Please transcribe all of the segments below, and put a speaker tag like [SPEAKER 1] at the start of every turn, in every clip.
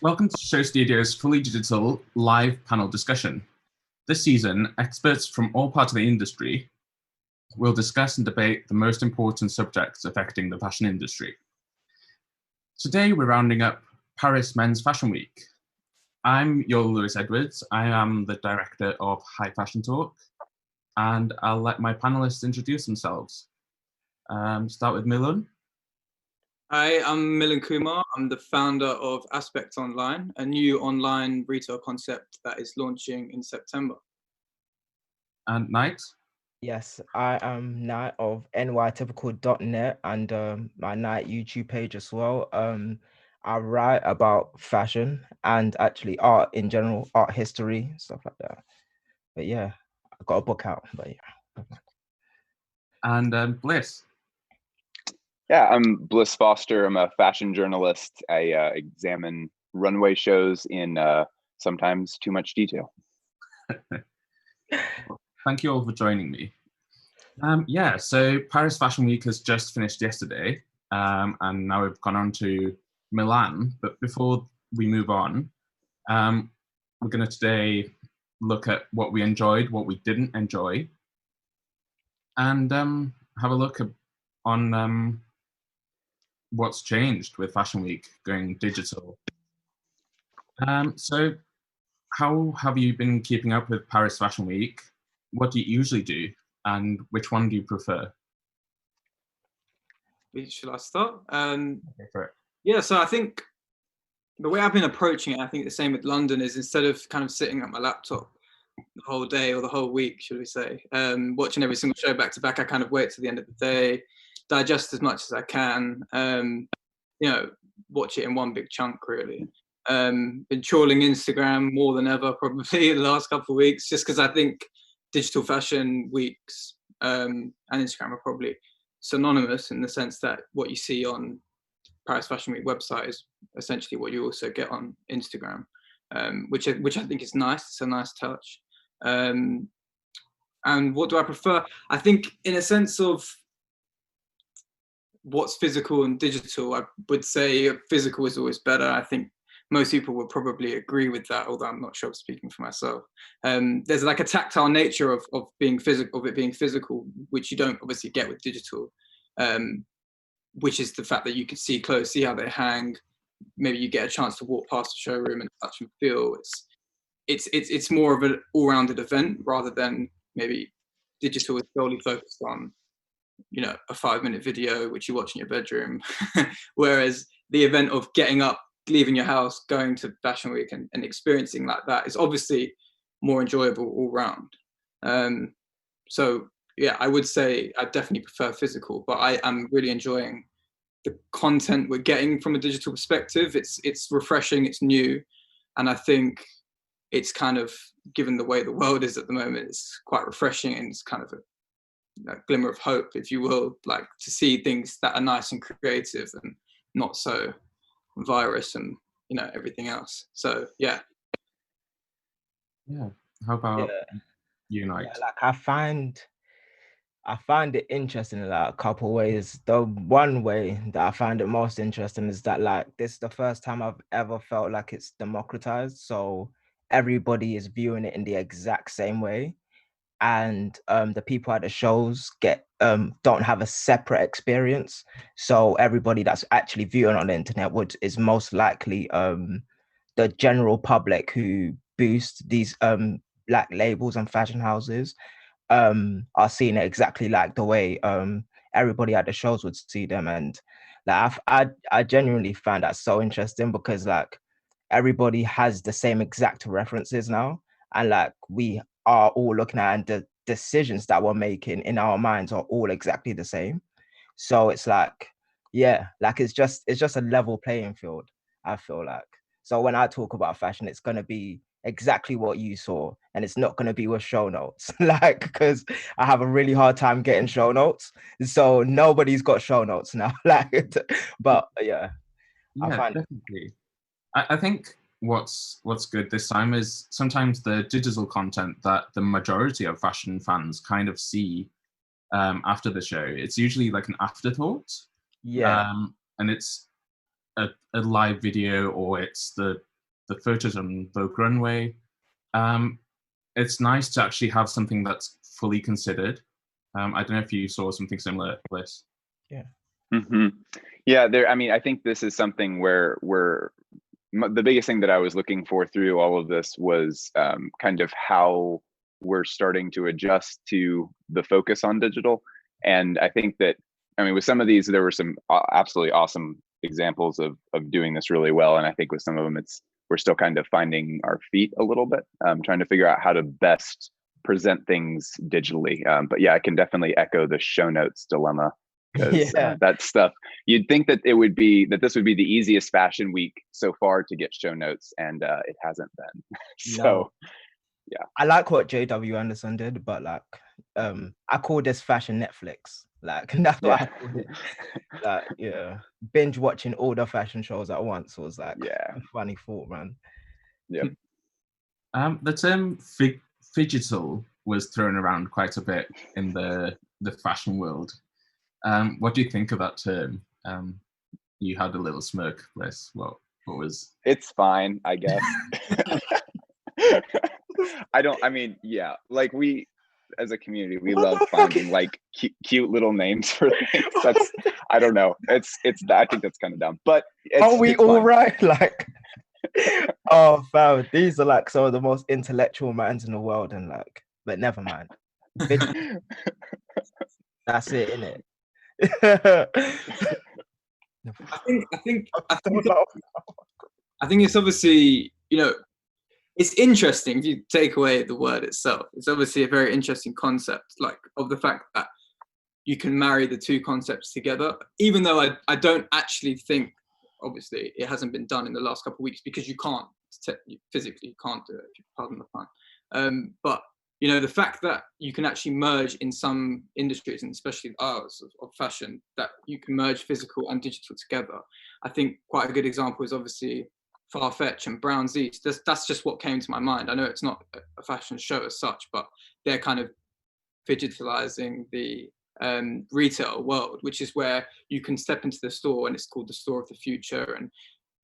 [SPEAKER 1] Welcome to SHOWstudio's fully digital live panel discussion. This season, experts from all parts of the industry will discuss and debate the most important subjects affecting the fashion industry. Today, we're rounding up Paris Men's Fashion Week. I'm Iolo Edwards. I am the director of High Fashion Talk, and I'll let my panelists introduce themselves. Start with Milun.
[SPEAKER 2] Hi, I'm Milun Kumar. I'm the founder of Aspect Online, a new online retail concept that is launching in September.
[SPEAKER 1] And Knight.
[SPEAKER 3] Yes, I am Knight of nytypical.net and my Knight YouTube page as well. I write about fashion and actually art in general, art history, stuff like that. But yeah, I got a book out, but yeah.
[SPEAKER 1] And Bliss.
[SPEAKER 4] Yeah, I'm Bliss Foster. I'm a fashion journalist. I examine runway shows in sometimes too much detail.
[SPEAKER 1] Thank you all for joining me. Yeah, so Paris Fashion Week has just finished yesterday, and now we've gone on to Milan. But before we move on, we're going to today look at what we enjoyed, what we didn't enjoy, and have a look on what's changed with Fashion Week going digital. So how have you been keeping up with Paris Fashion Week? What do you usually do? And which one do you prefer?
[SPEAKER 2] Should I start?
[SPEAKER 1] Okay, for it.
[SPEAKER 2] Yeah, so I think the way I've been approaching it, I think the same with London, is instead of kind of sitting at my laptop the whole day or the whole week, should we say, watching every single show back to back, I kind of wait to the end of the day, digest as much as I can, watch it in one big chunk, really. Been trawling Instagram more than ever, probably, the last couple of weeks, just because I think digital fashion weeks and Instagram are probably synonymous in the sense that what you see on Paris Fashion Week website is essentially what you also get on Instagram, which I think is nice. It's a nice touch. And what do I prefer? I think in a sense of what's physical and digital, I would say physical is always better. I think most people would probably agree with that, although I'm not sure I'm speaking for myself. There's like a tactile nature of being physical, of it being physical, which you don't obviously get with digital, which is the fact that you can see clothes, see how they hang. Maybe you get a chance to walk past the showroom and touch and feel. It's more of an all-rounded event rather than maybe digital is solely focused on, a 5-minute video which you watch in your bedroom. Whereas the event of getting up, leaving your house, going to Fashion Week and experiencing like that is obviously more enjoyable all round. So yeah, I would say I definitely prefer physical, but I am really enjoying the content we're getting from a digital perspective. It's refreshing, it's new, and I think it's kind of, given the way the world is at the moment, it's quite refreshing, and it's kind of a glimmer of hope, if you will, like to see things that are nice and creative and not so virus and everything else. So yeah.
[SPEAKER 1] How about you, Knight?
[SPEAKER 3] Yeah, like I find it interesting in like a couple ways. The one way that I find it most interesting is that like this is the first time I've ever felt like it's democratized, so everybody is viewing it in the exact same way, and the people at the shows don't have a separate experience. So everybody that's actually viewing on the internet is most likely the general public who boost these black labels and fashion houses are seeing it exactly like the way everybody at the shows would see them. And like I genuinely find that so interesting, because like everybody has the same exact references now, and like we are all looking at, and the decisions that we're making in our minds are all exactly the same. So it's like, yeah, like it's just a level playing field, I feel like. So when I talk about fashion, it's going to be exactly what you saw, and it's not going to be with show notes, like, because I have a really hard time getting show notes, so nobody's got show notes now. Like, but yeah,
[SPEAKER 1] definitely. I think what's good this time is sometimes the digital content that the majority of fashion fans kind of see after the show, it's usually like an afterthought.
[SPEAKER 3] Yeah.
[SPEAKER 1] And it's a live video, or it's the the photos on Vogue Runway. It's nice to actually have something that's fully considered. I don't know if you saw something similar, Bliss.
[SPEAKER 3] Yeah.
[SPEAKER 4] Mm-hmm. Yeah, I mean, I think this is something where the biggest thing that I was looking for through all of this was kind of how we're starting to adjust to the focus on digital. And I think that, I mean, with some of these, there were some absolutely awesome examples of doing this really well. And I think with some of them, we're still kind of finding our feet a little bit, trying to figure out how to best present things digitally. But yeah, I can definitely echo the show notes dilemma, because that stuff, you'd think that this would be the easiest fashion week so far to get show notes, and it hasn't been. So yeah,
[SPEAKER 3] I like what JW Anderson did, but like I call this fashion Netflix. Like that's what I called it. Like, yeah, binge watching all the fashion shows at once was like a funny thought, man.
[SPEAKER 4] Yeah.
[SPEAKER 1] The term phygital was thrown around quite a bit in the fashion world. What do you think of that term? You had a little smirk, Bliss. What was?
[SPEAKER 4] It's fine, I guess. I mean, yeah, like we, as a community, we love finding like cute little names for things. I don't know. I think that's kind of dumb, but
[SPEAKER 3] are we all right? Like, oh, fam, these are like some of the most intellectual minds in the world, and like, but never mind. That's it, innit?
[SPEAKER 2] I think it's obviously, you know, it's interesting if you take away the word itself. It's obviously a very interesting concept, like of the fact that you can marry the two concepts together, even though I don't actually think, obviously, it hasn't been done in the last couple of weeks because you can't, physically, you can't do it, if you pardon the pun. But, you know, the fact that you can actually merge in some industries, and especially ours of fashion, that you can merge physical and digital together. I think quite a good example is obviously Farfetch and Brown's East. That's just what came to my mind. I know it's not a fashion show as such, but they're kind of digitalizing the retail world, which is where you can step into the store, and it's called the store of the future, and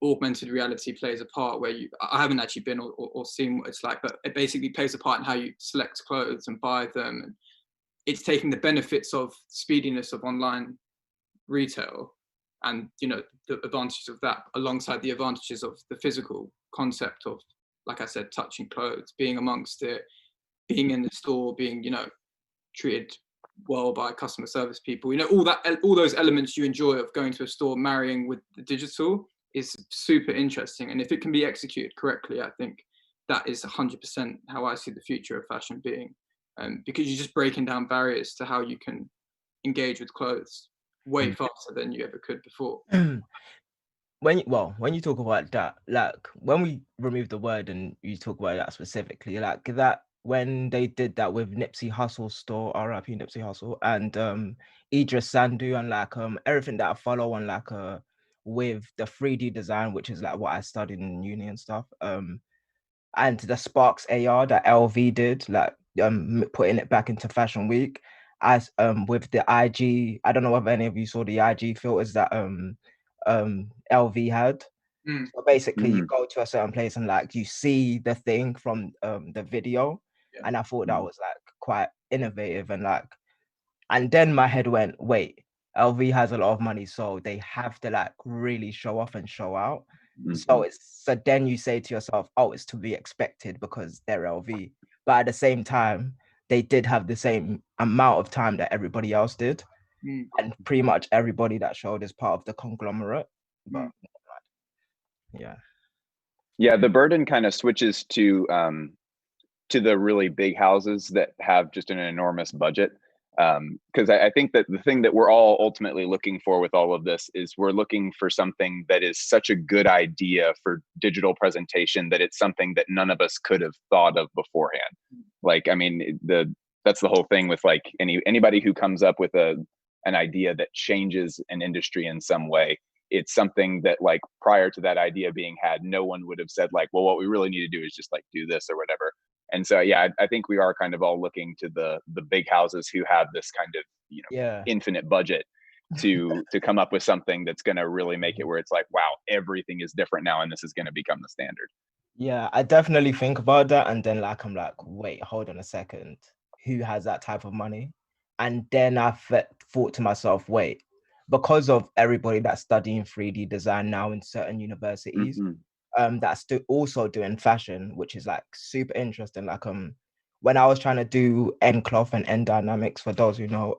[SPEAKER 2] augmented reality plays a part where I haven't actually been or seen what it's like, but it basically plays a part in how you select clothes and buy them. And it's taking the benefits of speediness of online retail and, you know, the advantages of that alongside the advantages of the physical concept of, like I said, touching clothes, being amongst it, being in the store, being, you know, treated well by customer service people, you know, all those elements you enjoy of going to a store, marrying with the digital is super interesting. And if it can be executed correctly, I think that is 100% how I see the future of fashion being, because you're just breaking down barriers to how you can engage with clothes way faster than you ever could before.
[SPEAKER 3] When you talk about that, like when we remove the word and you talk about that specifically, like that when they did that with Nipsey Hussle's store, R.I.P. Nipsey Hussle, and Idris Sandu, and like everything that I follow on like with the 3D design, which is like what I studied in uni and stuff, and the Sparks AR that LV did, like putting it back into Fashion Week, as with the IG, I don't know if any of you saw the IG filters that LV had. So basically you go to a certain place and like you see the thing from the video, and I thought that was like quite innovative, and like, and then my head went, wait, LV has a lot of money, so they have to like really show off and show out. So then you say to yourself, oh, it's to be expected because they're LV, but at the same time they did have the same amount of time that everybody else did, and pretty much everybody that showed is part of the conglomerate. But yeah,
[SPEAKER 4] the burden kind of switches to the really big houses that have just an enormous budget, because I think that the thing that we're all ultimately looking for with all of this is we're looking for something that is such a good idea for digital presentation that it's something that none of us could have thought of beforehand. Like, I mean, that's the whole thing with like anybody who comes up with an idea that changes an industry in some way. It's something that like prior to that idea being had, no one would have said like, well, what we really need to do is just like do this or whatever. And so, yeah, I think we are kind of all looking to the big houses who have this kind of, you know, infinite budget to come up with something that's going to really make it where it's like, wow, everything is different now, and this is going to become the standard.
[SPEAKER 3] Yeah, I definitely think about that. And then like, I'm like, wait, hold on a second. Who has that type of money? And then thought to myself, wait, because of everybody that's studying 3D design now in certain universities,
[SPEAKER 4] Hmm.
[SPEAKER 3] that's also doing fashion, which is like super interesting. Like when I was trying to do end cloth and end dynamics, for those who know,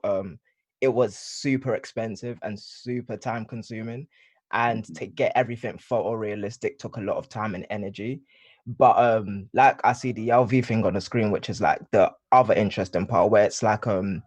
[SPEAKER 3] it was super expensive and super time consuming. And
[SPEAKER 4] Hmm.
[SPEAKER 3] to get everything photorealistic took a lot of time and energy. But like I see the LV thing on the screen, which is like the other interesting part where it's like don't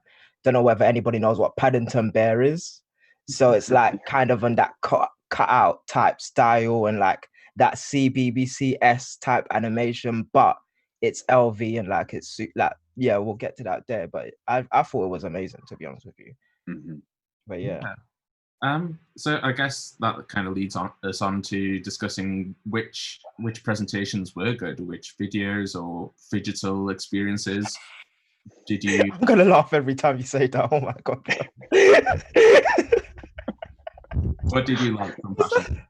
[SPEAKER 3] know whether anybody knows what Paddington Bear is. So it's like kind of on that cut out type style and like that CBBCS type animation, but it's LV and like it's like, yeah, we'll get to that there. But I thought it was amazing, to be honest with you.
[SPEAKER 4] Hmm.
[SPEAKER 3] But yeah.
[SPEAKER 1] So I guess that kind of leads us on to discussing which presentations were good, which videos or digital experiences did you?
[SPEAKER 3] I'm gonna laugh every time you say that. Oh my god.
[SPEAKER 1] What did you like from Fashion?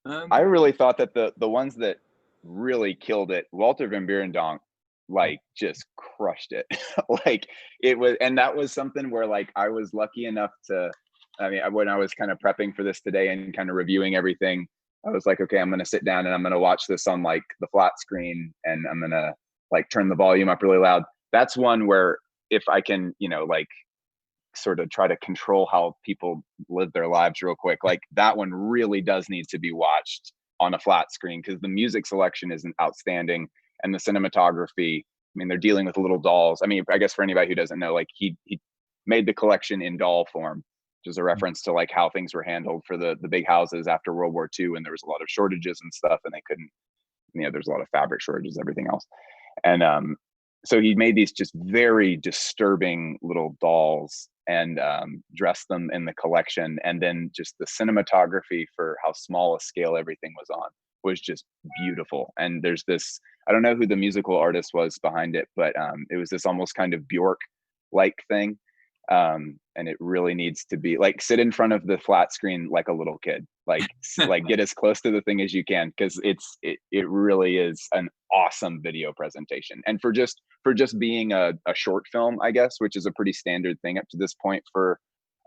[SPEAKER 4] I really thought that the ones that really killed it, Walter van Beirendonck, like just crushed it. Like it was, and that was something where like I was lucky enough to, I mean, when I was kind of prepping for this today and kind of reviewing everything, I was like, okay, I'm going to sit down and I'm going to watch this on like the flat screen and I'm going to like turn the volume up really loud. That's one where if I can, you know, like sort of try to control how people live their lives real quick, like that one really does need to be watched on a flat screen because the music selection isn't outstanding and the cinematography, I mean, they're dealing with little dolls. I mean, I guess for anybody who doesn't know, like he made the collection in doll form, which is a reference to like how things were handled for the big houses after World War II, and there was a lot of shortages and stuff, and they couldn't, you know, there's a lot of fabric shortages, everything else. And so he made these just very disturbing little dolls and dressed them in the collection. And then just the cinematography for how small a scale everything was on was just beautiful. And there's this, I don't know who the musical artist was behind it, but it was this almost kind of Bjork like thing. And it really needs to be like sit in front of the flat screen like a little kid, like get as close to the thing as you can, because it really is an awesome video presentation. And for just being a short film, I guess, which is a pretty standard thing up to this point for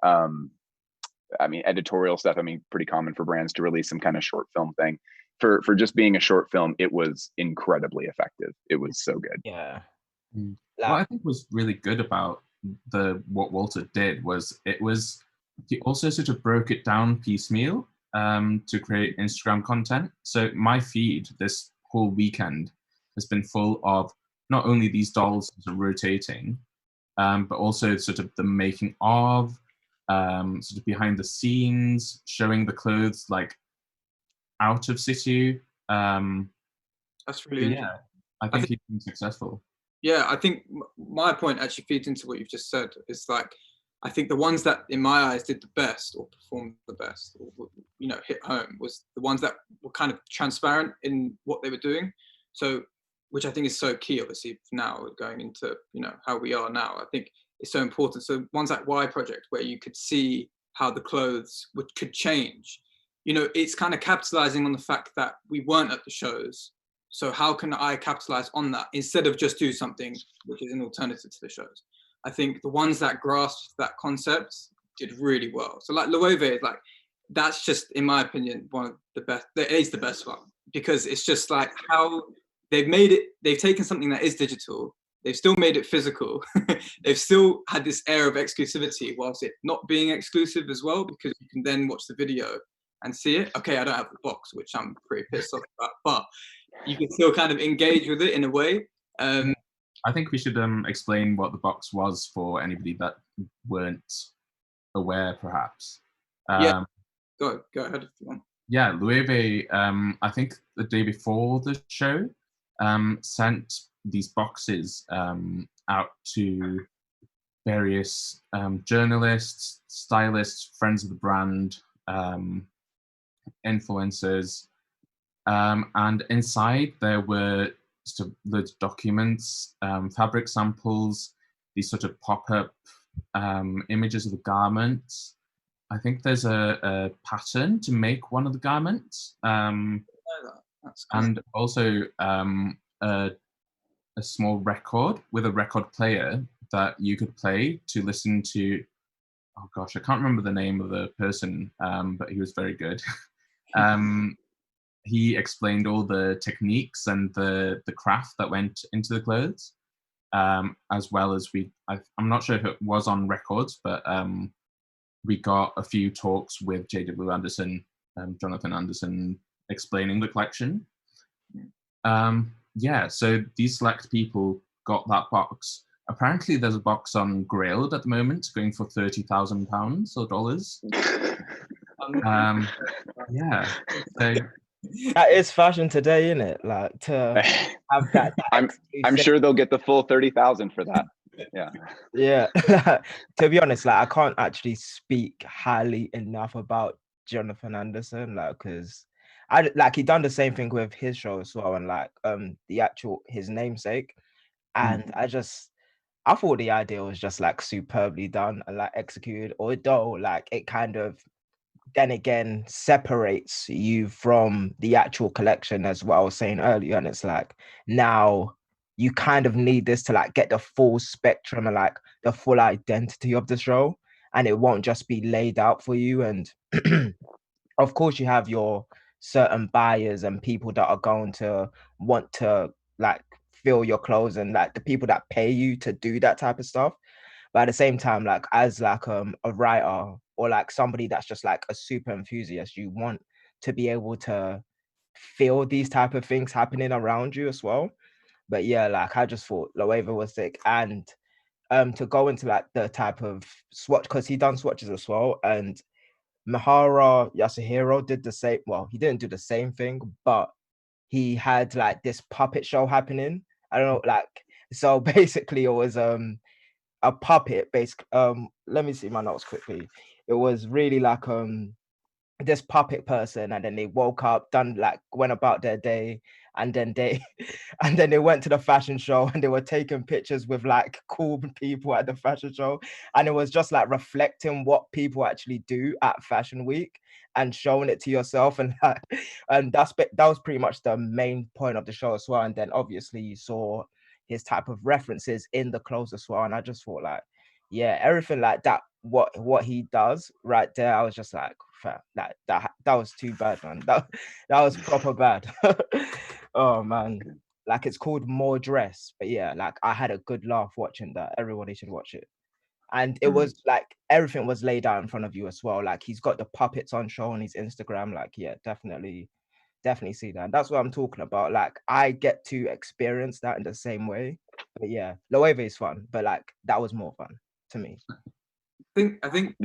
[SPEAKER 4] I mean, editorial stuff, I mean, pretty common for brands to release some kind of short film thing. For just being a short film, it was incredibly effective. It was so good.
[SPEAKER 3] Yeah.
[SPEAKER 1] What I think was really good about what Walter did was he also sort of broke it down piecemeal to create Instagram content. So my feed this whole weekend has been full of not only these dolls sort of rotating, but also sort of the making of, sort of behind the scenes, showing the clothes like out of situ.
[SPEAKER 2] That's really interesting.
[SPEAKER 1] Yeah, I think he's been successful.
[SPEAKER 2] Yeah, I think my point actually feeds into what you've just said. It's like, I think the ones that in my eyes did the best or performed the best or, you know, hit home was the ones that were kind of transparent in what they were doing. So, which I think is so key, obviously, now going into, you know, how we are now. I think it's so important. So ones like Y Project, where you could see how the clothes could change, you know, it's kind of capitalizing on the fact that we weren't at the shows. So how can I capitalize on that instead of just do something which is an alternative to the shows? I think the ones that grasped that concept did really well. So like Loewe is like, that's just, in my opinion, one of the best, it is the best one, because it's just like how they've made it, they've taken something that is digital, they've still made it physical, they've still had this air of exclusivity whilst it not being exclusive as well, because you can then watch the video and see it. Okay, I don't have the box, which I'm pretty pissed off about, but you can still kind of engage with it in a way.
[SPEAKER 1] I think we should explain what the box was for anybody that weren't aware, perhaps.
[SPEAKER 2] Yeah, go ahead if you want.
[SPEAKER 1] Yeah, Loewe, I think the day before the show, sent these boxes out to various journalists, stylists, friends of the brand, influencers, and inside there were sort of loads of documents, fabric samples, these sort of pop-up images of the garments, I think there's a pattern to make one of the garments,
[SPEAKER 2] That's cool.
[SPEAKER 1] and also a small record with a record player that you could play to listen to. Oh gosh, I can't remember the name of the person, but he was very good. He explained all the techniques and the craft that went into the clothes, as well as I'm not sure if it was on records, but we got a few talks with J.W. Anderson, Jonathan Anderson, explaining the collection. Yeah, so these select people got that box. Apparently there's a box on Grailed at the moment going for £30,000 or dollars. Yeah, so
[SPEAKER 3] that is fashion today, isn't it? Like, to have that
[SPEAKER 4] I'm sure they'll get the full 30,000 for that. Yeah.
[SPEAKER 3] To be honest, like, I can't actually speak highly enough about Jonathan Anderson, like, because he done the same thing with his show as well, and like his namesake. And I thought the idea was just like superbly done and like executed, although like it kind of then again separates you from the actual collection, as what I was saying earlier. And it's like, now you kind of need this to like get the full spectrum and like the full identity of the show, and it won't just be laid out for you. And of course you have your certain buyers and people that are going to want to like fill your clothes, and like the people that pay you to do that type of stuff. But at the same time, like as like a writer or like somebody that's just like a super enthusiast, you want to be able to feel these type of things happening around you as well. But yeah, like I just thought Loewe was sick. And to go into like the type of swatch, because he done swatches as well, and Mihara Yasuhiro did the same. Well, he didn't do the same thing, but he had like this puppet show happening. I don't know, like, so basically it was a puppet based. Let me see my notes quickly. It was really like this puppet person, and then they woke up, went about their day, and then they went to the fashion show, and they were taking pictures with like cool people at the fashion show, and it was just like reflecting what people actually do at Fashion Week and showing it to yourself. And that was pretty much the main point of the show as well. And then obviously you saw his type of references in the clothes as well, and I just thought like, yeah, everything like that, what he does right there, I was just like, that was too bad, man. That was proper bad. Oh man, like it's called More Dress, but yeah, like I had a good laugh watching that. Everybody should watch it. And it was like everything was laid out in front of you as well. Like he's got the puppets on show on his Instagram. Like, yeah, definitely see that. And that's what I'm talking about. Like I get to experience that in the same way. But yeah, Loewe is fun, but like that was more fun to me.
[SPEAKER 2] I think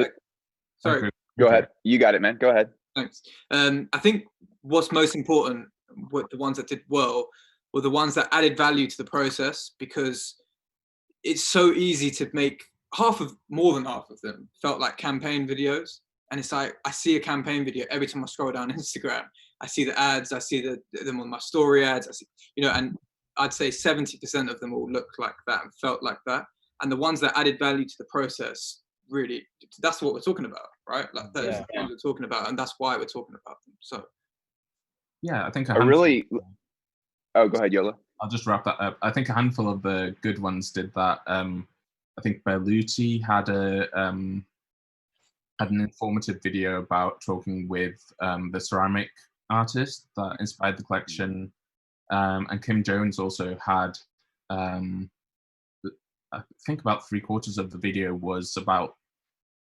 [SPEAKER 2] sorry.
[SPEAKER 4] Go ahead. You got it, man. Go ahead.
[SPEAKER 2] Thanks. I think what's most important with the ones that did well were the ones that added value to the process, because it's so easy to make more than half of them felt like campaign videos. And it's like, I see a campaign video every time I scroll down Instagram. I see the ads, I see them on my story ads, I see, and I'd say 70% of them all looked like that and felt like that. And the ones that added value to the process, really, that's what we're talking about, right? Like that is what we're talking about, and that's why we're talking about them. So
[SPEAKER 1] yeah, I think
[SPEAKER 4] oh, go ahead, Iolo.
[SPEAKER 1] I'll just wrap that up. I think a handful of the good ones did that. I think Berluti had an informative video about talking with the ceramic artist that inspired the collection, and Kim Jones also had I think about 3/4 of the video was about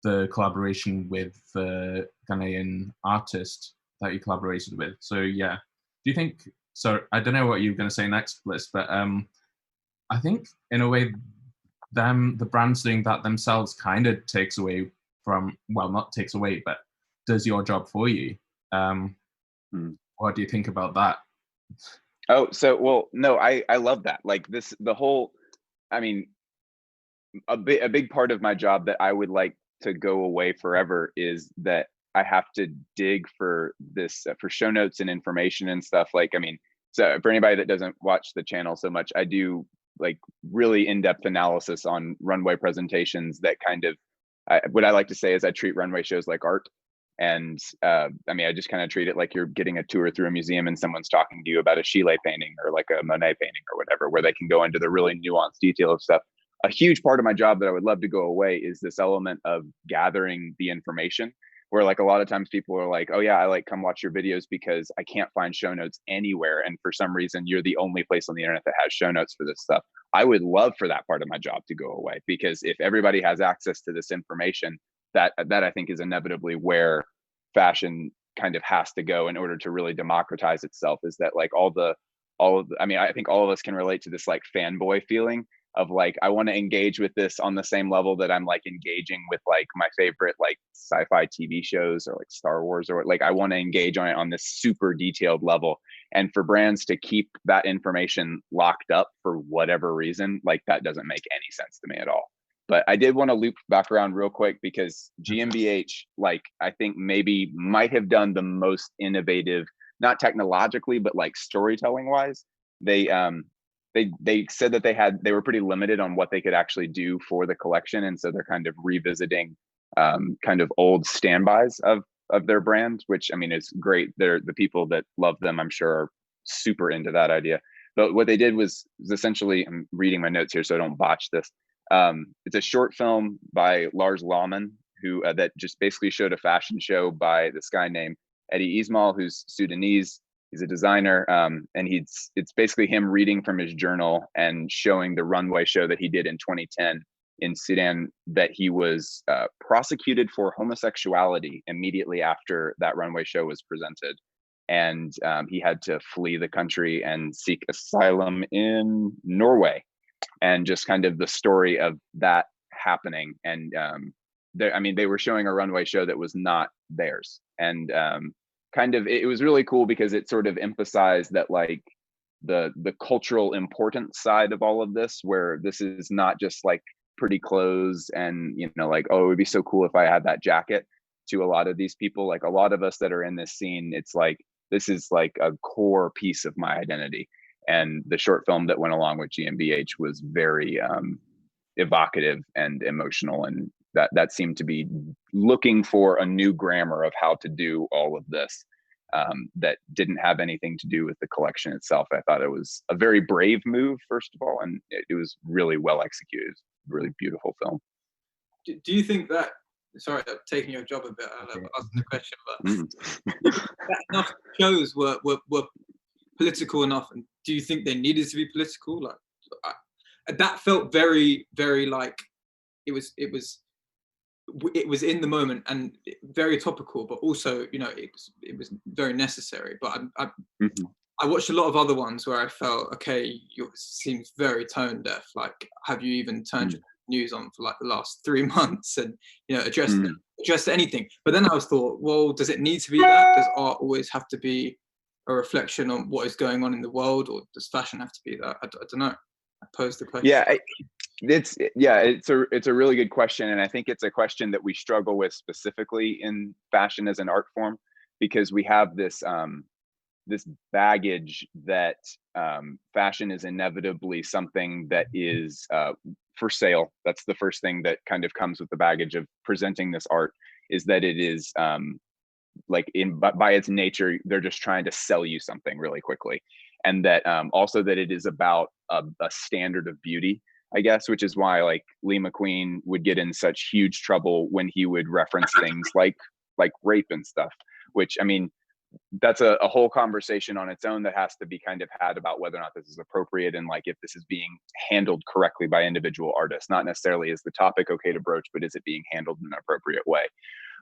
[SPEAKER 1] the collaboration with the Ghanaian artist that he collaborated with. So yeah, do you think, so I don't know what you're going to say next, Bliss, but I think in a way the brands doing that themselves kind of takes away from, well, not takes away, but does your job for you. What do you think about that?
[SPEAKER 4] Oh, so, well, no, I love that. Like the whole, I mean, a big part of my job that I would like to go away forever is that I have to dig for this, for show notes and information and stuff. Like, I mean, so for anybody that doesn't watch the channel so much, I do like really in-depth analysis on runway presentations that kind of what I like to say is I treat runway shows like art. And I mean, I just kind of treat it like you're getting a tour through a museum and someone's talking to you about a Chile painting or like a Monet painting or whatever, where they can go into the really nuanced detail of stuff. A huge part of my job that I would love to go away is this element of gathering the information, where like a lot of times people are like, oh yeah, I like come watch your videos because I can't find show notes anywhere. And for some reason, you're the only place on the internet that has show notes for this stuff. I would love for that part of my job to go away, because if everybody has access to this information, that I think is inevitably where fashion kind of has to go in order to really democratize itself. Is that like I mean, I think all of us can relate to this like fanboy feeling of like, I want to engage with this on the same level that I'm like engaging with like my favorite like sci-fi TV shows or like Star Wars, or like I want to engage on it on this super detailed level. And for brands to keep that information locked up for whatever reason, like that doesn't make any sense to me at all. But I did want to loop back around real quick, because GmbH, like I think maybe might have done the most innovative, not technologically, but like storytelling wise. They said that they were pretty limited on what they could actually do for the collection, and so they're kind of revisiting kind of old standbys of their brand, which I mean is great. They're the people that love them, I'm sure, are super into that idea. But what they did was essentially, I'm reading my notes here so I don't botch this. It's a short film by Lars Laumann, who that just basically showed a fashion show by this guy named Eddie Ismail, who's Sudanese. He's a designer, and it's basically him reading from his journal and showing the runway show that he did in 2010 in Sudan, that he was prosecuted for homosexuality immediately after that runway show was presented. And he had to flee the country and seek asylum in Norway. And just kind of the story of that happening. And I mean, they were showing a runway show that was not theirs. And kind of, it was really cool because it sort of emphasized that like the cultural importance side of all of this, where this is not just like pretty clothes and, you know, like, oh, it would be so cool if I had that jacket. To a lot of these people, like a lot of us that are in this scene, it's like, this is like a core piece of my identity. And the short film that went along with GmbH was very evocative and emotional, and that seemed to be looking for a new grammar of how to do all of this that didn't have anything to do with the collection itself. I thought it was a very brave move, first of all, and it was really well executed. Really beautiful film.
[SPEAKER 2] Do you think that, sorry, I'm taking your job a bit, I'll ask the question, but enough shows were political enough, and do you think they needed to be political? Like that felt very, very like it was in the moment and very topical, but also, you know, it was very necessary. But I watched a lot of other ones where I felt, okay, it seems very tone deaf. Like, have you even turned your news on for like the last 3 months and, you know, addressed anything? But then I was thought, well, does it need to be that? Does art always have to be a reflection on what is going on in the world, or does fashion have to be that? I don't know. I posed the question.
[SPEAKER 4] Yeah, it's a really good question, and I think it's a question that we struggle with specifically in fashion as an art form, because we have this this baggage that fashion is inevitably something that is for sale. That's the first thing that kind of comes with the baggage of presenting this art, is that it is like by its nature, they're just trying to sell you something really quickly. And that also that it is about a standard of beauty, I guess, which is why like Lee McQueen would get in such huge trouble when he would reference things like rape and stuff, which, I mean, that's a whole conversation on its own that has to be kind of had about whether or not this is appropriate, and like if this is being handled correctly by individual artists. Not necessarily is the topic okay to broach, but is it being handled in an appropriate way?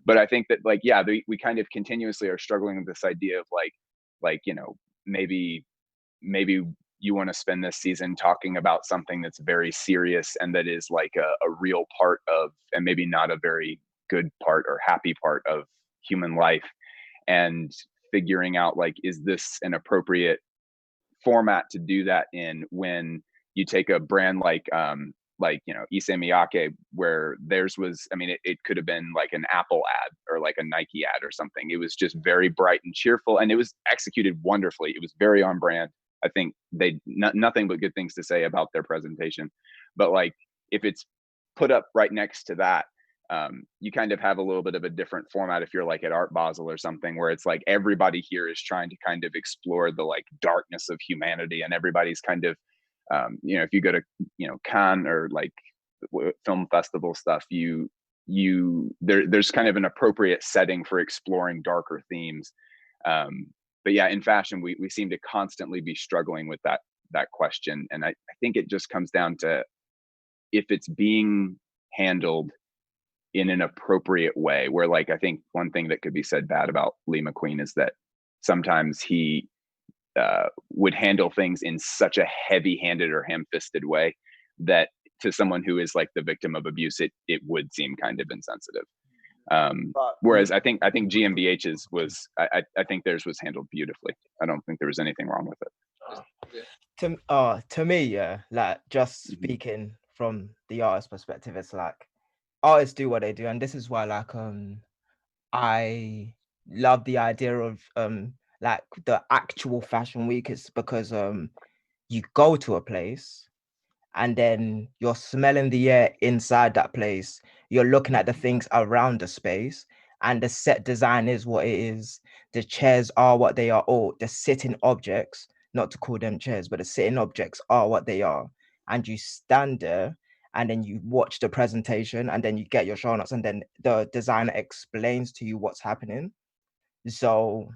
[SPEAKER 4] But I think that like, yeah, we kind of continuously are struggling with this idea of like, you know, maybe you want to spend this season talking about something that's very serious and that is like a real part of, and maybe not a very good part or happy part of human life, and figuring out like, is this an appropriate format to do that in, when you take a brand like you know, Issey Miyake, where theirs was, I mean, it could have been like an Apple ad or like a Nike ad or something. It was just very bright and cheerful, and it was executed wonderfully. It was very on brand. I think they nothing but good things to say about their presentation. But like, if it's put up right next to that, you kind of have a little bit of a different format if you're like at Art Basel or something, where it's like everybody here is trying to kind of explore the like darkness of humanity, and everybody's kind of, you know, if you go to, you know, Cannes or like film festival stuff, there's kind of an appropriate setting for exploring darker themes. But yeah, in fashion, we seem to constantly be struggling with that question, and I think it just comes down to if it's being handled in an appropriate way, where like, I think one thing that could be said bad about Lee McQueen is that sometimes he would handle things in such a heavy-handed or ham-fisted way that to someone who is like the victim of abuse, it would seem kind of insensitive. Whereas I think GmbH's was, I think theirs was handled beautifully. I don't think there was anything wrong with it.
[SPEAKER 3] To me, yeah, like just speaking from the artist perspective, it's like artists do what they do, and this is why like I love the idea of like the actual fashion week. Is because you go to a place and then you're smelling the air inside that place, you're looking at the things around the space, and the set design is what it is, the chairs are what they are, or the sitting objects, not to call them chairs, but the sitting objects are what they are, and you stand there and then you watch the presentation and then you get your show notes and then the designer explains to you what's happening. So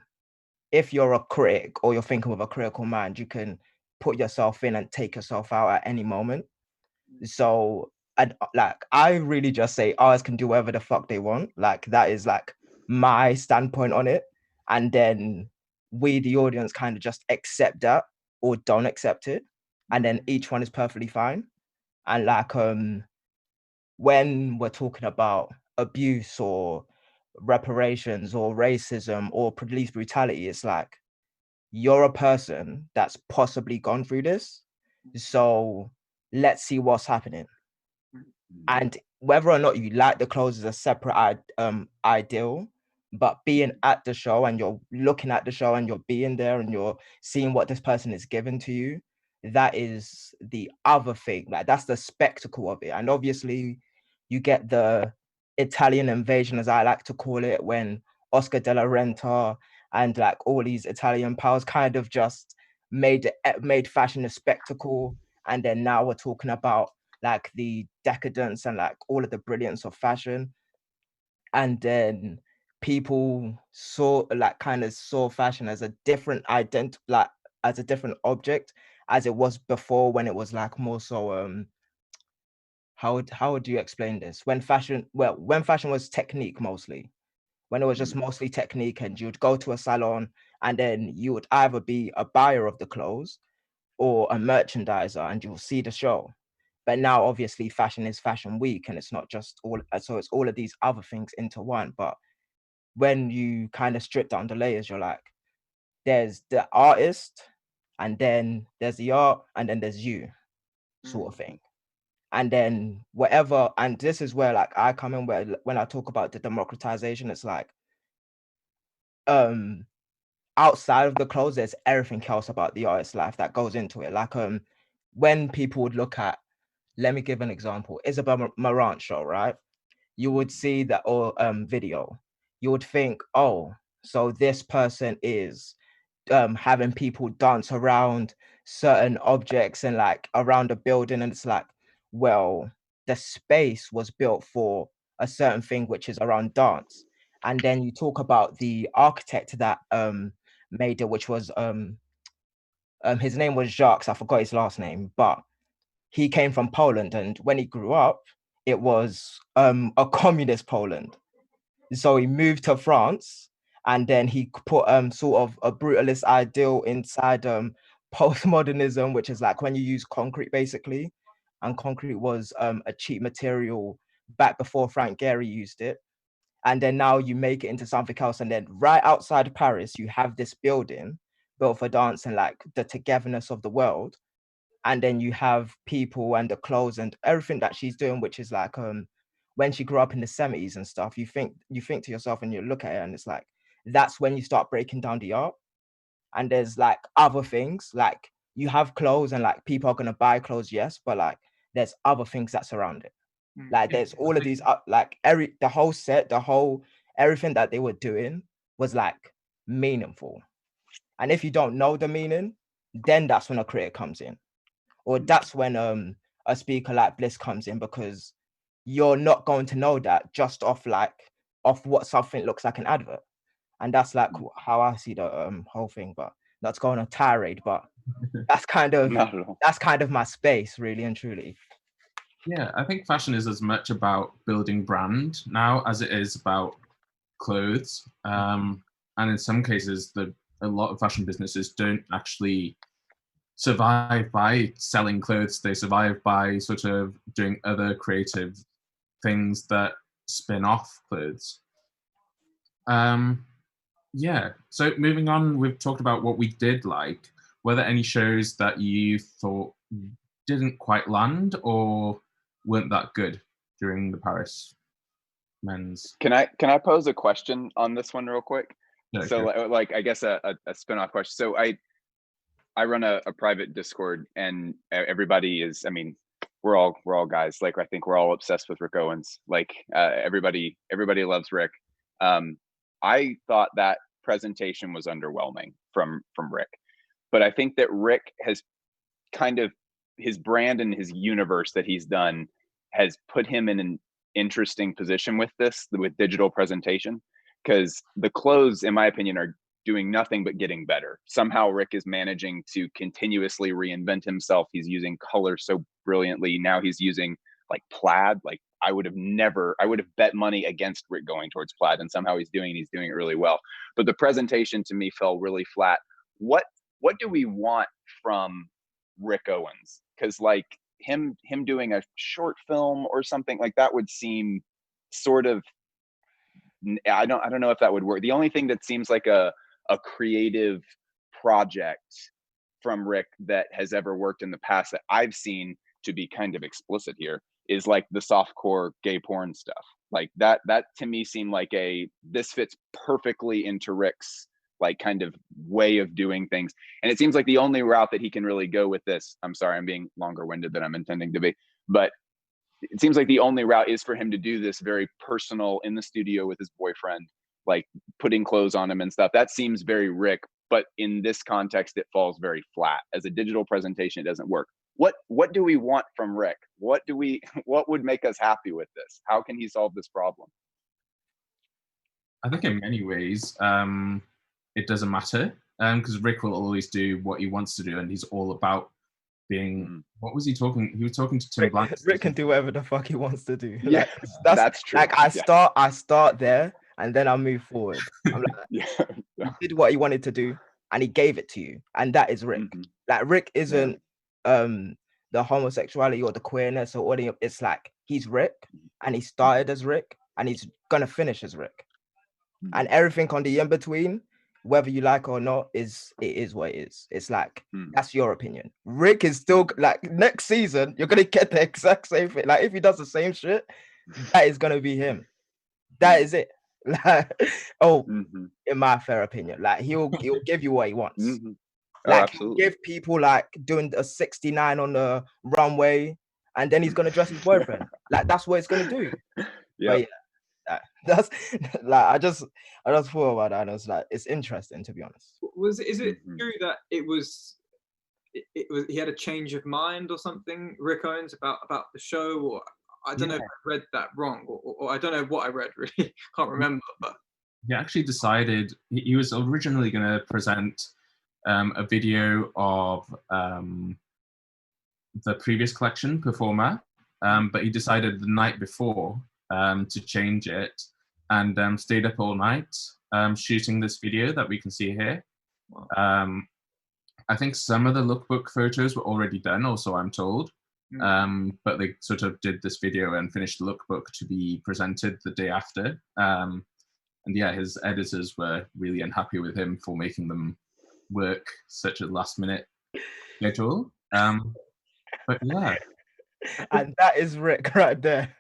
[SPEAKER 3] if you're a critic or you're thinking with a critical mind, you can put yourself in and take yourself out at any moment. So I really just say artists can do whatever the fuck they want. Like that is like my standpoint on it. And then we, the audience, kind of just accept that or don't accept it. And then each one is perfectly fine. And like when we're talking about abuse or reparations or racism or police brutality, it's like you're a person that's possibly gone through this. So let's see what's happening. And whether or not you like the clothes is a separate ideal, but being at the show and you're looking at the show and you're being there and you're seeing what this person is giving to you, that is the other thing. Like that's the spectacle of it. And obviously you get the Italian invasion, as I like to call it, when Oscar de la Renta and like all these Italian powers kind of just made fashion a spectacle. And then now we're talking about like the decadence and like all of the brilliance of fashion. And then people saw fashion as a different as a different object as it was before, when it was like more so how would you explain this? When fashion was technique mostly, when it was just mostly technique, and you'd go to a salon and then you would either be a buyer of the clothes or a merchandiser and you'll see the show. But now obviously fashion is fashion week, and it's not just all, so it's all of these other things into one. But when you kind of strip down the layers, you're like, there's the artist, and then there's the art, and then there's you, sort of thing. And then whatever, and this is where like I come in, where when I talk about the democratization, it's like outside of the clothes, there's everything else about the artist's life that goes into it. Like when people would look at, let me give an example, Isabel Marant show, right? You would see that or video, you would think, oh, so this person is having people dance around certain objects and like around a building, and it's like, well, the space was built for a certain thing, which is around dance. And then you talk about the architect that made it, which was his name was Jacques, I forgot his last name, but he came from Poland, and when he grew up, it was a communist Poland. So he moved to France, and then he put sort of a brutalist ideal inside postmodernism, which is like when you use concrete basically, and concrete was a cheap material back before Frank Gehry used it. And then now you make it into something else, and then right outside Paris, you have this building built for dance and like the togetherness of the world. And then you have people and the clothes and everything that she's doing, which is like when she grew up in the 70s and stuff, you think to yourself and you look at it and it's like, that's when you start breaking down the art. And there's like other things, like you have clothes and like people are going to buy clothes, yes, but like there's other things that surround it. Like there's all of these like the whole set, everything that they were doing was like meaningful. And if you don't know the meaning, then that's when a critic comes in, or that's when a speaker like Bliss comes in, because you're not going to know that just off what something looks like an advert. And that's like how I see the whole thing. But that's going on tirade, but that's kind of my space, really and truly.
[SPEAKER 1] Yeah, I think fashion is as much about building brand now as it is about clothes. And in some cases, a lot of fashion businesses don't actually survive by selling clothes. They survive by sort of doing other creative things that spin off clothes. Yeah, so moving on, we've talked about what we did like. Were there any shows that you thought didn't quite land or weren't that good during the Paris men's?
[SPEAKER 4] Can I pose a question on this one real quick?
[SPEAKER 1] Yeah,
[SPEAKER 4] so
[SPEAKER 1] sure.
[SPEAKER 4] like I guess a spin-off question. So I run a private Discord, and everybody is, I mean, we're all guys. Like, I think we're all obsessed with Rick Owens. Like everybody loves Rick. I thought that presentation was underwhelming from Rick, but I think that Rick has kind of, his brand and his universe that he's done has put him in an interesting position with digital presentation, because the clothes, in my opinion, are doing nothing but getting better. Somehow Rick is managing to continuously reinvent himself. He's using color so brilliantly. Now he's using like plaid. Like I would have bet money against Rick going towards plaid, and somehow he's doing it really well. But the presentation to me fell really flat. What do we want from Rick Owens? Because like him doing a short film or something like that would seem sort of, I don't know if that would work. The only thing that seems like a creative project from Rick that has ever worked in the past that I've seen, to be kind of explicit here, is like the softcore gay porn stuff. Like that to me seemed like this fits perfectly into Rick's like kind of way of doing things. And it seems like the only route that he can really go with this, I'm sorry, I'm being longer winded than I'm intending to be, but it seems like the only route is for him to do this very personal in the studio with his boyfriend, like putting clothes on him and stuff. That seems very Rick, but in this context, it falls very flat. As a digital presentation, it doesn't work. What do we want from Rick? What would make us happy with this? How can he solve this problem?
[SPEAKER 1] I think in many ways, it doesn't matter, because Rick will always do what he wants to do, and he's all about being, what was he talking? He was talking to Tim Blank.
[SPEAKER 3] Rick can do whatever the fuck he wants to do.
[SPEAKER 4] Yeah,
[SPEAKER 3] like,
[SPEAKER 4] that's true.
[SPEAKER 3] Like I start there and then I move forward. I'm like, he did what he wanted to do and he gave it to you, and that is Rick. Like Rick isn't the homosexuality or the queerness or any of, it's like he's Rick, and he started as Rick and he's gonna finish as Rick, and everything on the in between, whether you like or not, it is what it is. It's like that's your opinion. Rick is still like, next season you're gonna get the exact same thing. Like if he does the same shit, that is gonna be him. That is it. Like, in my fair opinion, like he'll give you what he wants. Like he'll give people like doing a 69 on the runway, and then he's gonna dress his boyfriend. Like that's what it's gonna do. Yeah. That's like I just thought about that and it's like, it's interesting, to be honest.
[SPEAKER 2] Is it true that it was he had a change of mind or something, Rick Owens, about the show? Or I don't know if I read that wrong, or I don't know what I read, really can't remember. But
[SPEAKER 1] he actually decided he was originally going to present a video of the previous collection, Performer, but he decided the night before to change it, and stayed up all night shooting this video that we can see here. Wow. I think some of the lookbook photos were already done, also, I'm told, but they sort of did this video and finished the lookbook to be presented the day after. And yeah, his editors were really unhappy with him for making them work such a last minute schedule. But yeah.
[SPEAKER 3] And that is Rick right there.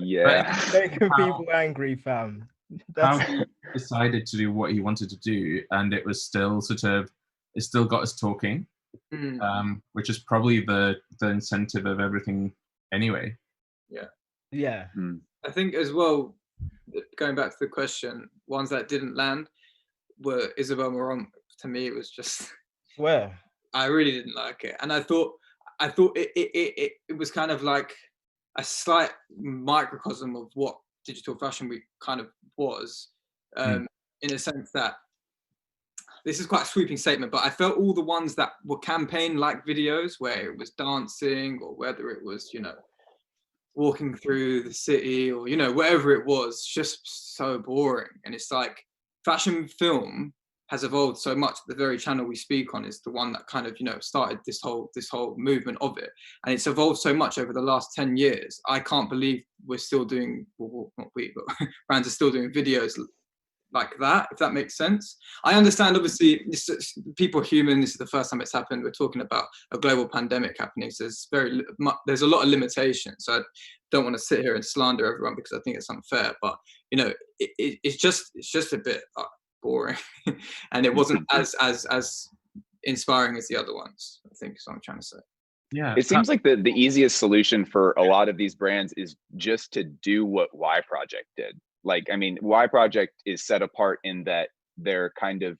[SPEAKER 4] Yeah.
[SPEAKER 3] Making people angry, fam.
[SPEAKER 1] How he decided to do what he wanted to do, and it was still it still got us talking, which is probably the incentive of everything anyway.
[SPEAKER 2] Yeah.
[SPEAKER 3] Yeah.
[SPEAKER 2] I think as well, going back to the question, ones that didn't land were Isabel Marant. To me, it was just,
[SPEAKER 3] Swear.
[SPEAKER 2] I really didn't like it. And I thought it was kind of like a slight microcosm of what Digital Fashion Week kind of was, in a sense that, this is quite a sweeping statement, but I felt all the ones that were campaign-like videos, where it was dancing or whether it was, you know, walking through the city or, you know, whatever it was, just so boring. And it's like, fashion film has evolved so much. The very channel we speak on is the one that kind of, you know, started this whole movement of it. And it's evolved so much over the last 10 years. I can't believe we're still doing, well, not we, but brands are still doing videos like that, if that makes sense. I understand, obviously, people are human. This is the first time it's happened. We're talking about a global pandemic happening, so there's a lot of limitations. So I don't want to sit here and slander everyone because I think it's unfair, but, you know, it's just a bit boring, and it wasn't as inspiring as the other ones, I think is what I'm trying to say.
[SPEAKER 1] Yeah,
[SPEAKER 4] it seems like the easiest solution for a lot of these brands is just to do what Y Project did. Like, I mean, Y Project is set apart in that they're kind of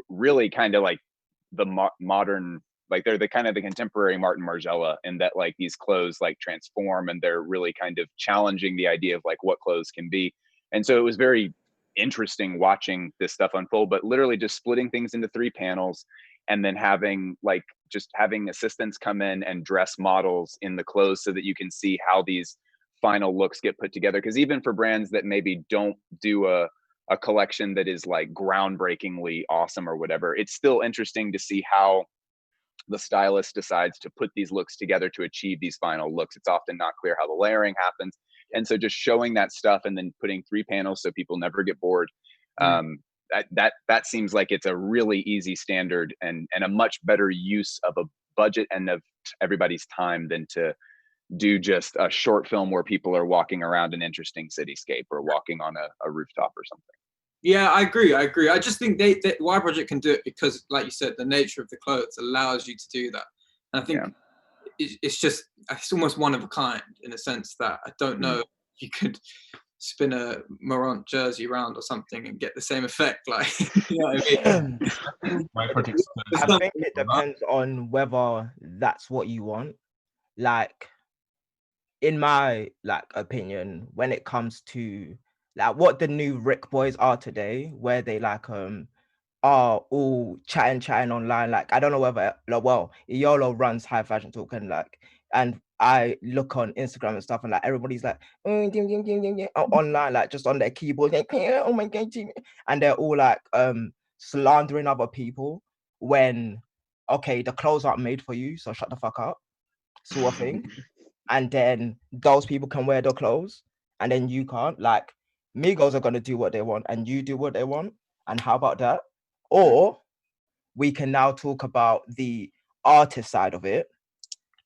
[SPEAKER 4] really kind of like the modern, like they're the kind of the contemporary Martin Margiela, in that like these clothes like transform, and they're really kind of challenging the idea of like what clothes can be. And so it was very interesting watching this stuff unfold, but literally just splitting things into 3 panels, and then having assistants come in and dress models in the clothes so that you can see how these final looks get put together. Because even for brands that maybe don't do a collection that is like groundbreakingly awesome or whatever, it's still interesting to see how the stylist decides to put these looks together to achieve these final looks. It's often not clear how the layering happens. And so just showing that stuff and then putting 3 panels so people never get bored, that seems like it's a really easy standard and a much better use of a budget and of everybody's time than to do just a short film where people are walking around an interesting cityscape or walking on a rooftop or something.
[SPEAKER 2] Yeah, I agree. I just think Y Project can do it because, like you said, the nature of the clothes allows you to do that. And I think it's almost one of a kind, in a sense that I don't know, you could spin a Morant jersey around or something and get the same effect. Like, you know what I mean?
[SPEAKER 3] I think it depends on whether that's what you want. Like, in my opinion, when it comes to like what the new Rick boys are today, where they are all chatting online. Like, I don't know whether Iolo runs High Fashion Talk, and I look on Instagram and stuff, and like everybody's like online, like just on their keyboard, like, oh my god, and they're all like slandering other people when, okay, the clothes aren't made for you, so shut the fuck up, sort of thing. And then those people can wear the clothes, and then you can't. Like, Migos are gonna do what they want, and you do what they want. And how about that? Or we can now talk about the artist side of it,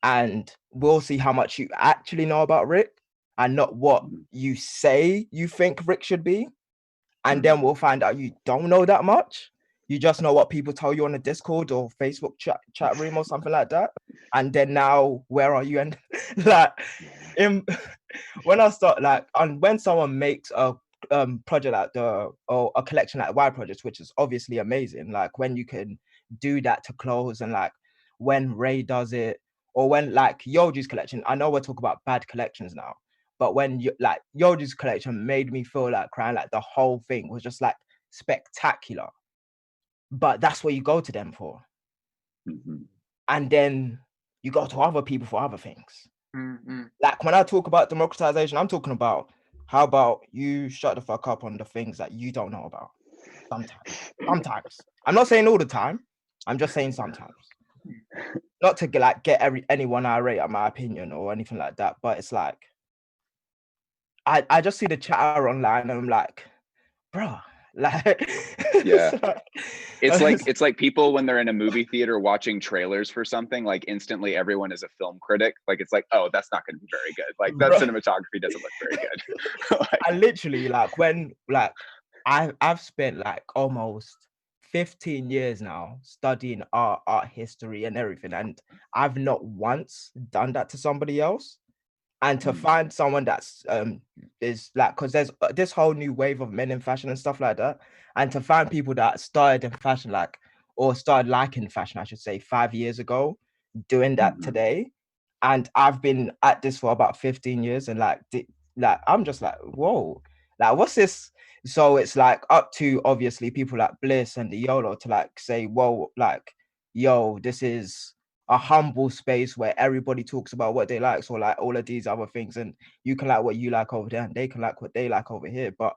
[SPEAKER 3] and we'll see how much you actually know about Rick and not what you say you think Rick should be. And then we'll find out you don't know that much. You just know what people tell you on the Discord or Facebook chat room or something like that. And then now, where are you? And like, when I start when someone makes a project like or a collection like Y Project, which is obviously amazing, like when you can do that to clothes, and like when Ray does it, or when like Yoji's collection, I know we're talking about bad collections now, but when you like Yoji's collection made me feel like crying, like the whole thing was just like spectacular. But that's what you go to them for. And then you go to other people for other things. Like when I talk about democratization, I'm talking about, how about you shut the fuck up on the things that you don't know about? Sometimes. I'm not saying all the time. I'm just saying sometimes. Not to get anyone irate at my opinion or anything like that, but it's like, I just see the chatter online and I'm like, bro, like,
[SPEAKER 4] it's like people when they're in a movie theater watching trailers for something, like instantly everyone is a film critic. Like, it's like, oh, that's not going to be very good. Like, that cinematography doesn't look very good.
[SPEAKER 3] I literally I've spent like almost 15 years now studying art history and everything, and I've not once done that to somebody else. And to find someone that's is like, because there's this whole new wave of men in fashion and stuff like that, and to find people that started in fashion, like, or started liking fashion, I should say, 5 years ago, doing that today, and I've been at this for about 15 years, and like I'm just like, whoa, like, what's this? So it's like up to obviously people like Bliss and the Iolo to like say, whoa, like, yo, this is a humble space where everybody talks about what they like, so like all of these other things, and you can like what you like over there and they can like what they like over here. But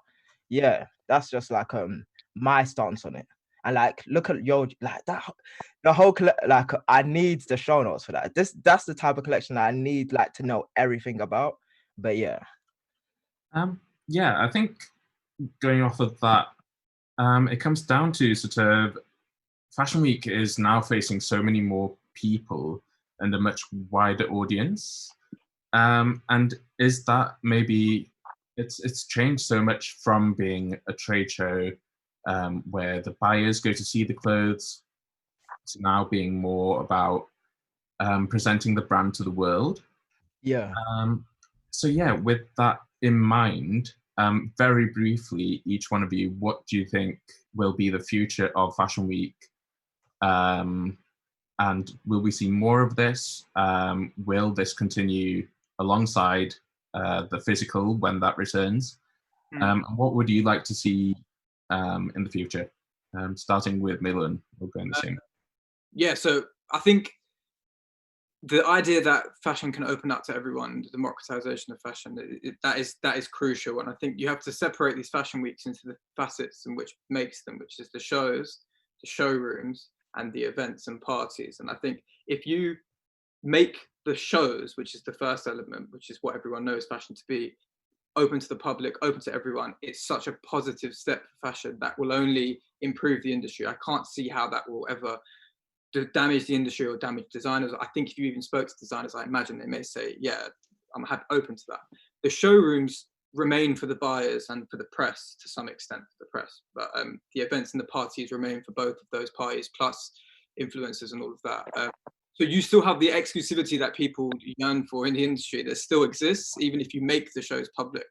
[SPEAKER 3] yeah, that's just like my stance on it. And like, look at like that, the whole like, I need the show notes for that. That's the type of collection that I need, like, to know everything about. But yeah,
[SPEAKER 1] yeah, I think going off of that, it comes down to sort of Fashion Week is now facing so many more people and a much wider audience. And is that maybe it's changed so much from being a trade show where the buyers go to see the clothes to now being more about presenting the brand to the world.
[SPEAKER 3] yeah.
[SPEAKER 1] So yeah, with that in mind, very briefly, each one of you, what do you think will be the future of Fashion Week? And will we see more of this? Will this continue alongside the physical when that returns? And what would you like to see in the future? Starting with Milun, we'll go in the same.
[SPEAKER 2] Yeah, so I think the idea that fashion can open up to everyone, the democratisation of fashion, that is crucial. And I think you have to separate these fashion weeks into the facets in which makes them, which is the shows, the showrooms, and the events and parties. And I think if you make the shows, which is the first element, which is what everyone knows fashion to be, open to the public, open to everyone, it's such a positive step for fashion that will only improve the industry. I can't see how that will ever damage the industry or damage designers. I think if you even spoke to designers, I imagine they may say, yeah, I'm open to that. The showrooms remain for the buyers and for the press, to some extent for the press, but the events and the parties remain for both of those parties, plus influencers and all of that. So you still have the exclusivity that people yearn for in the industry that still exists, even if you make the shows public.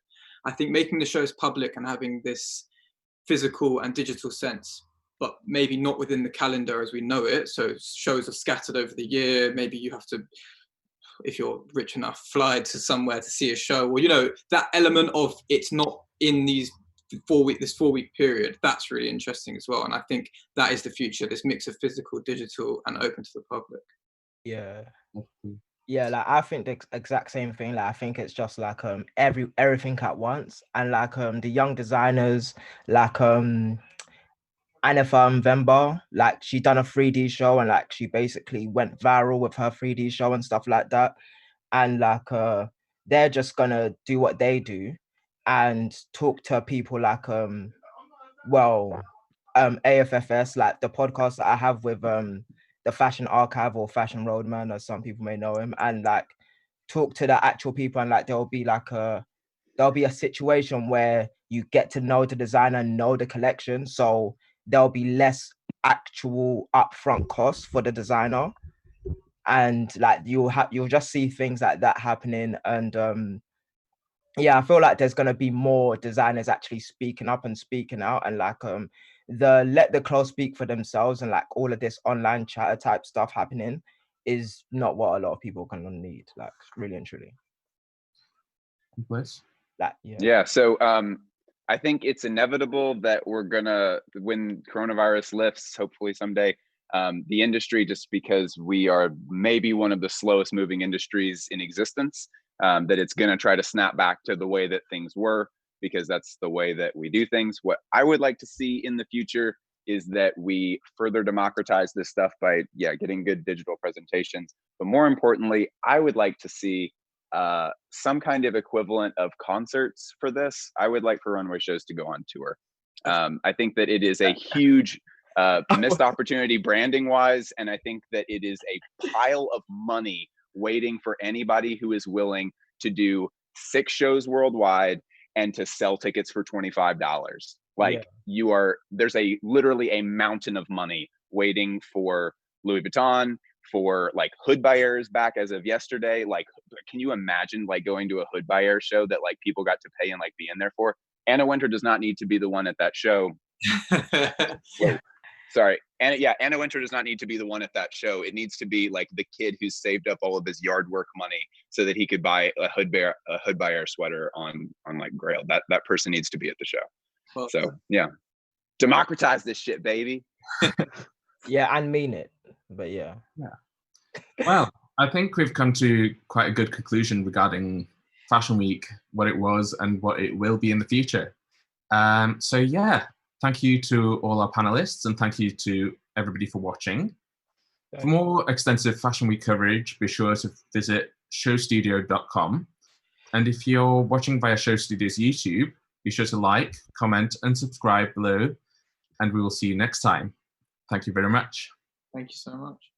[SPEAKER 2] I think making the shows public and having this physical and digital sense, but maybe not within the calendar as we know it. So shows are scattered over the year. Maybe you have to, if you're rich enough, fly to somewhere to see a show, or, you know, that element of it's not in these this 4 week period. That's really interesting as well. And I think that is the future, this mix of physical, digital, and open to the public.
[SPEAKER 3] Yeah. Yeah, like I think the exact same thing. Like I think it's just like everything at once. And like the young designers, like Anna van Vember, like she done a 3D show and like she basically went viral with her 3D show and stuff like that. And like they're just gonna do what they do and talk to people like AFFS, like the podcast that I have with the Fashion Archive, or Fashion Roadman, as some people may know him, and like talk to the actual people, and like there'll be a situation where you get to know the designer, know the collection, so there'll be less actual upfront costs for the designer, and like you'll just see things like that happening. And yeah, I feel like there's gonna be more designers actually speaking up and speaking out, and like let the clothes speak for themselves, and like all of this online chatter type stuff happening is not what a lot of people are gonna need, like, really and truly.
[SPEAKER 1] Bliss?
[SPEAKER 3] Like,
[SPEAKER 4] yeah. So I think it's inevitable that we're gonna, when coronavirus lifts, hopefully someday, the industry, just because we are maybe one of the slowest moving industries in existence, that it's gonna try to snap back to the way that things were, because that's the way that we do things. What I would like to see in the future is that we further democratize this stuff by, getting good digital presentations. But more importantly, I would like to see some kind of equivalent of concerts for this. I would like for runway shows to go on tour. I think that it is a huge missed opportunity branding wise, and I think that it is a pile of money waiting for anybody who is willing to do 6 shows worldwide and to sell tickets for $25. Like, there's literally a mountain of money waiting for Louis Vuitton, for like hood buyers back as of yesterday. Like, can you imagine like going to a hood buyer show that like people got to pay and like be in there for? Anna Wintour does not need to be the one at that show. Whoa, sorry. Anna Wintour does not need to be the one at that show. It needs to be like the kid who's saved up all of his yard work money so that he could buy a hood buyer sweater on like Grail. That person needs to be at the show. Well, so yeah, democratize this shit, baby.
[SPEAKER 3] Yeah, and mean it. But yeah.
[SPEAKER 1] Well, I think we've come to quite a good conclusion regarding Fashion Week, what it was and what it will be in the future. So yeah, thank you to all our panelists and thank you to everybody for watching. For more extensive Fashion Week coverage, be sure to visit SHOWstudio.com. And if you're watching via SHOWstudio's YouTube, be sure to like, comment, and subscribe below. And we will see you next time. Thank you very much.
[SPEAKER 2] Thank you so much.